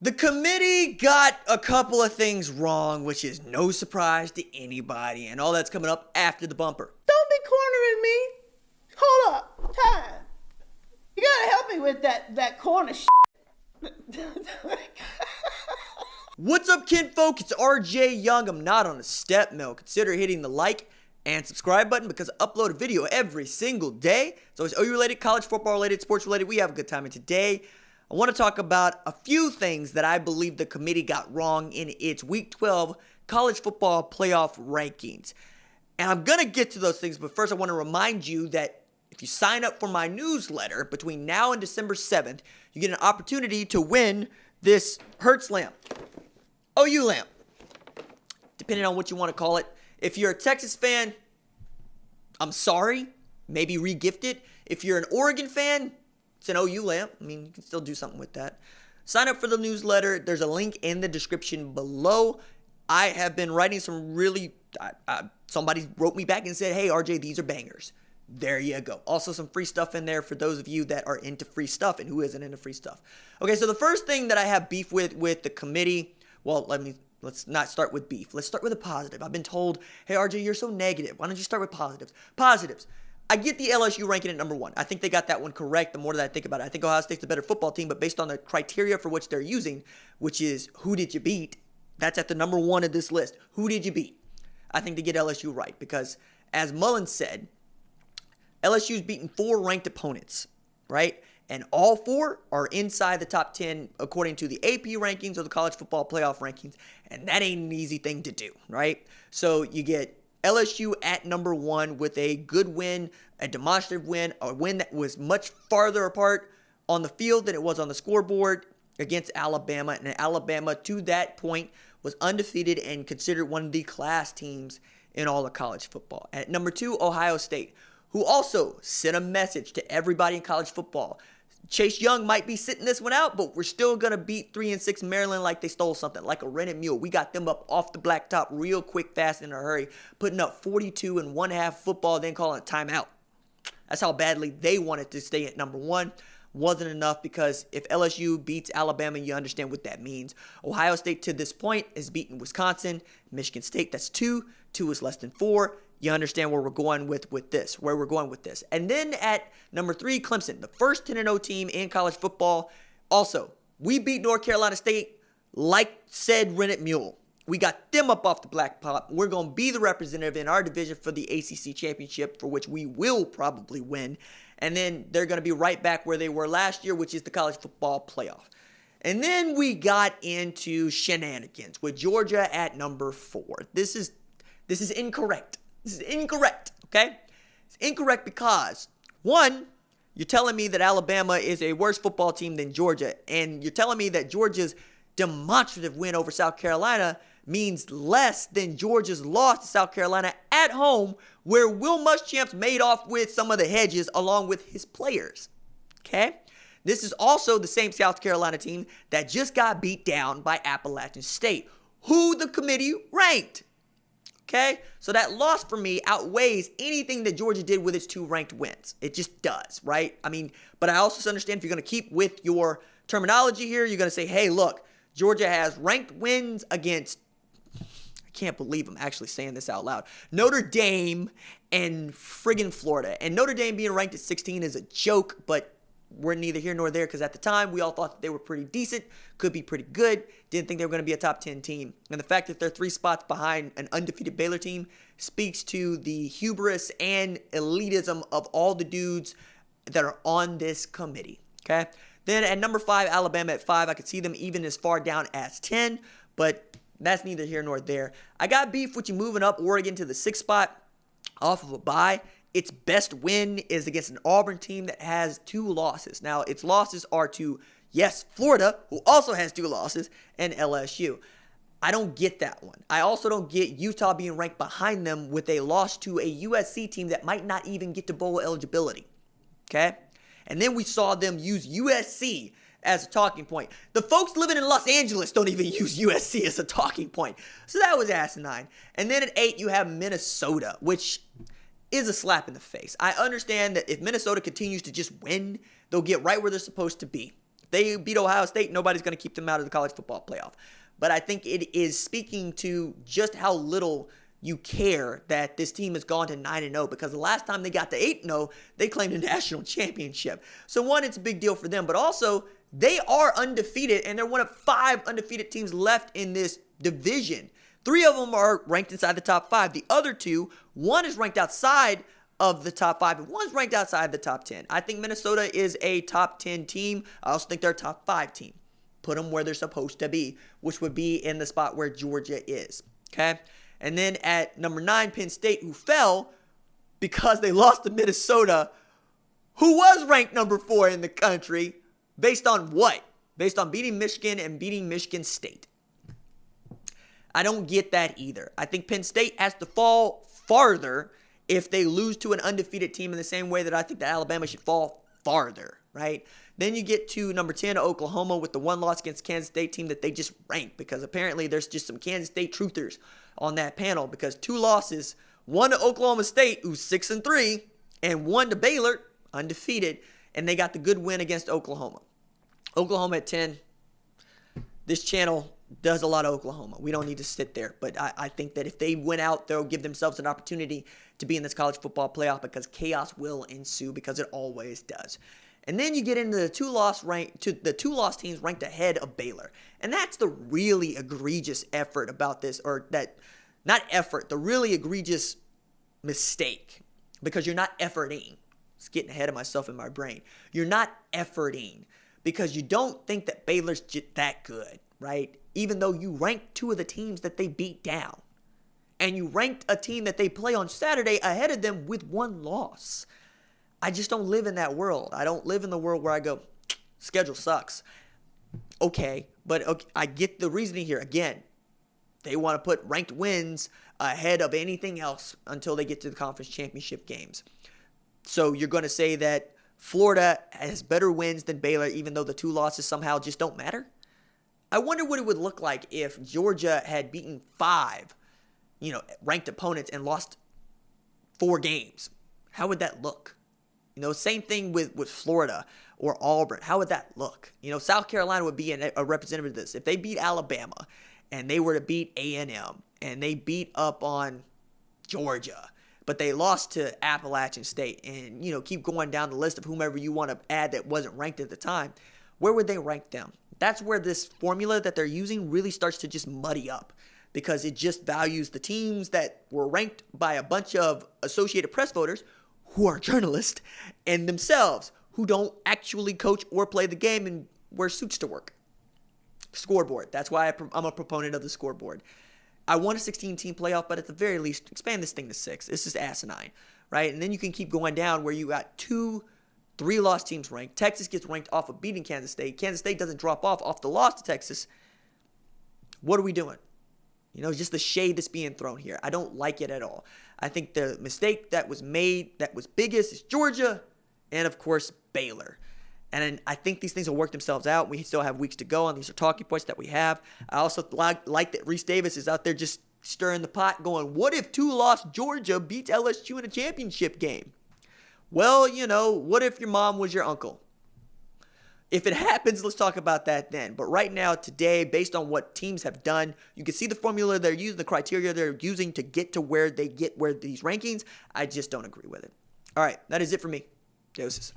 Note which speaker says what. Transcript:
Speaker 1: The committee got a couple of things wrong, which is no surprise to anybody, and all that's coming up after the bumper.
Speaker 2: Don't be cornering me. Hold up. Time. You gotta help me with that corner shit.
Speaker 1: What's up, kinfolk? It's RJ Young. I'm not on a step mill. Consider hitting the like and subscribe button because I upload a video every single day. So it's OU related, college football related, sports related. We have a good time. And today, I want to talk about a few things that I believe the committee got wrong in its Week 12 college football playoff rankings. And I'm going to get to those things, but first I want to remind you that if you sign up for my newsletter between now and December 7th, you get an opportunity to win this Hertz lamp. OU lamp, depending on what you want to call it. If you're a Texas fan, I'm sorry, maybe re-gift it. If you're an Oregon fan, it's an OU lamp. I mean, you can still do something with that. Sign up for the newsletter. There's a link in the description below. I have been writing some really, somebody wrote me back and said, hey, RJ, these are bangers. There you go. Also some free stuff in there for those of you that are into free stuff and who isn't into free stuff. Okay, so the first thing that I have beef with the committee, well, let's not start with beef. Let's start with a positive. I've been told, hey, RJ, you're so negative. Why don't you start with positives? Positives. I get the LSU ranking at number 1. I think they got that one correct the more that I think about it. I think Ohio State's a better football team, but based on the criteria for which they're using, which is who did you beat, that's at the number 1 of this list. Who did you beat? I think they get LSU right because, as Mullen said, LSU's beaten 4 ranked opponents, right? And all 4 are inside the top 10 according to the AP rankings or the college football playoff rankings, and that ain't an easy thing to do, right? So you get LSU at number 1 with a good win, a demonstrative win, a win that was much farther apart on the field than it was on the scoreboard against Alabama. And Alabama, to that point, was undefeated and considered one of the class teams in all of college football. At number 2, Ohio State, who also sent a message to everybody in college football. Chase Young might be sitting this one out, but we're still going to beat 3-6 Maryland like they stole something, like a rented mule. We got them up off the blacktop real quick, fast, in a hurry, putting up 42 and 1/2 football, then calling a timeout. That's how badly they wanted to stay at number 1. Wasn't enough because if LSU beats Alabama, you understand what that means. Ohio State to this point has beaten Wisconsin. Michigan State, that's 2. 2 is less than 4. You understand where we're going with this, where we're going with this. And then at number 3, Clemson, the first 10-0 team in college football. Also, we beat North Carolina State like said rented mule. We got them up off the black pot. We're going to be the representative in our division for the ACC championship, for which we will probably win. And then they're going to be right back where they were last year, which is the college football playoff. And then we got into shenanigans with Georgia at number 4. This is incorrect. This is incorrect, okay? It's incorrect because, 1, you're telling me that Alabama is a worse football team than Georgia, and you're telling me that Georgia's demonstrative win over South Carolina means less than Georgia's loss to South Carolina at home, where Will Muschamp's made off with some of the hedges along with his players, okay? This is also the same South Carolina team that just got beat down by Appalachian State, who the committee ranked. Okay, so that loss for me outweighs anything that Georgia did with its 2 ranked wins. It just does, right? I mean, but I also understand if you're going to keep with your terminology here, you're going to say, hey, look, Georgia has ranked wins against, I can't believe I'm actually saying this out loud, Notre Dame and friggin' Florida. And Notre Dame being ranked at 16 is a joke, but we're neither here nor there because at the time we all thought that they were pretty decent, could be pretty good, didn't think they were going to be a top 10 team. And the fact that they're 3 spots behind an undefeated Baylor team speaks to the hubris and elitism of all the dudes that are on this committee, okay? Then at number 5, Alabama at 5, I could see them even as far down as 10, but that's neither here nor there. I got beef with you moving up Oregon to the 6th spot off of a bye. Its best win is against an Auburn team that has 2 losses. Now, its losses are to, yes, Florida, who also has 2 losses, and LSU. I don't get that one. I also don't get Utah being ranked behind them with a loss to a USC team that might not even get to bowl eligibility. Okay? And then we saw them use USC as a talking point. The folks living in Los Angeles don't even use USC as a talking point. So that was asinine. And then at 8, you have Minnesota, which is a slap in the face. I understand that if Minnesota continues to just win, they'll get right where they're supposed to be. they beat Ohio State, nobody's going to keep them out of the college football playoff. But I think it is speaking to just how little you care that this team has gone to 9-0, because the last time they got to 8-0, they claimed a national championship. So one, it's a big deal for them, but also they are undefeated, and they're one of 5 undefeated teams left in this division. 3 of them are ranked inside the top 5. The other 2, one is ranked outside of the top 5, and one's ranked outside the top 10. I think Minnesota is a top 10 team. I also think they're a top 5 team. Put them where they're supposed to be, which would be in the spot where Georgia is. Okay? And then at number 9, Penn State, who fell because they lost to Minnesota, who was ranked number 4 in the country, based on what? Based on beating Michigan and beating Michigan State. I don't get that either. I think Penn State has to fall farther if they lose to an undefeated team, in the same way that I think that Alabama should fall farther, right? Then you get to number 10, Oklahoma, with the 1 loss against Kansas State team that they just ranked, because apparently there's just some Kansas State truthers on that panel, because 2 losses, 1 to Oklahoma State, who's 6-3, and 1 to Baylor, undefeated, and they got the good win against Oklahoma. Oklahoma at 10. This channel does a lot of Oklahoma. We don't need to sit there, but I think that if they win out, they'll give themselves an opportunity to be in this college football playoff, because chaos will ensue, because it always does. And then you get into the 2 loss teams ranked ahead of Baylor. And that's the really egregious effort about this, or that, not effort, the really egregious mistake, because you're not efforting. It's getting ahead of myself in my brain. You're not efforting because you don't think that Baylor's that good, right? Even though you ranked 2 of the teams that they beat down. And you ranked a team that they play on Saturday ahead of them with 1 loss. I just don't live in that world. I don't live in the world where I go, schedule sucks. Okay, but okay, I get the reasoning here. Again, they want to put ranked wins ahead of anything else until they get to the conference championship games. So you're going to say that Florida has better wins than Baylor, even though the 2 losses somehow just don't matter? I wonder what it would look like if Georgia had beaten 5, ranked opponents and lost 4 games. How would that look? Same thing with Florida or Auburn. How would that look? South Carolina would be a representative of this. If they beat Alabama and they were to beat A&M and they beat up on Georgia, but they lost to Appalachian State, and, keep going down the list of whomever you want to add that wasn't ranked at the time, where would they rank them? That's where this formula that they're using really starts to just muddy up, because it just values the teams that were ranked by a bunch of Associated Press voters who are journalists, and themselves, who don't actually coach or play the game and wear suits to work. Scoreboard. That's why I'm a proponent of the scoreboard. I want a 16-team playoff, but at the very least, expand this thing to 6. This is asinine, right? And then you can keep going down where you got 2 3-loss teams ranked. Texas gets ranked off of beating Kansas State. Kansas State doesn't drop off the loss to Texas. What are we doing? Just the shade that's being thrown here. I don't like it at all. I think the mistake that was made, that was biggest, is Georgia and, of course, Baylor. And I think these things will work themselves out. We still have weeks to go, and these are talking points that we have. I also like that Reese Davis is out there just stirring the pot, going, what if 2-loss Georgia beats LSU in a championship game? Well, what if your mom was your uncle? If it happens, let's talk about that then. But right now, today, based on what teams have done, you can see the formula they're using, the criteria they're using to get to where they get where these rankings. I just don't agree with it. All right, that is it for me. Doses.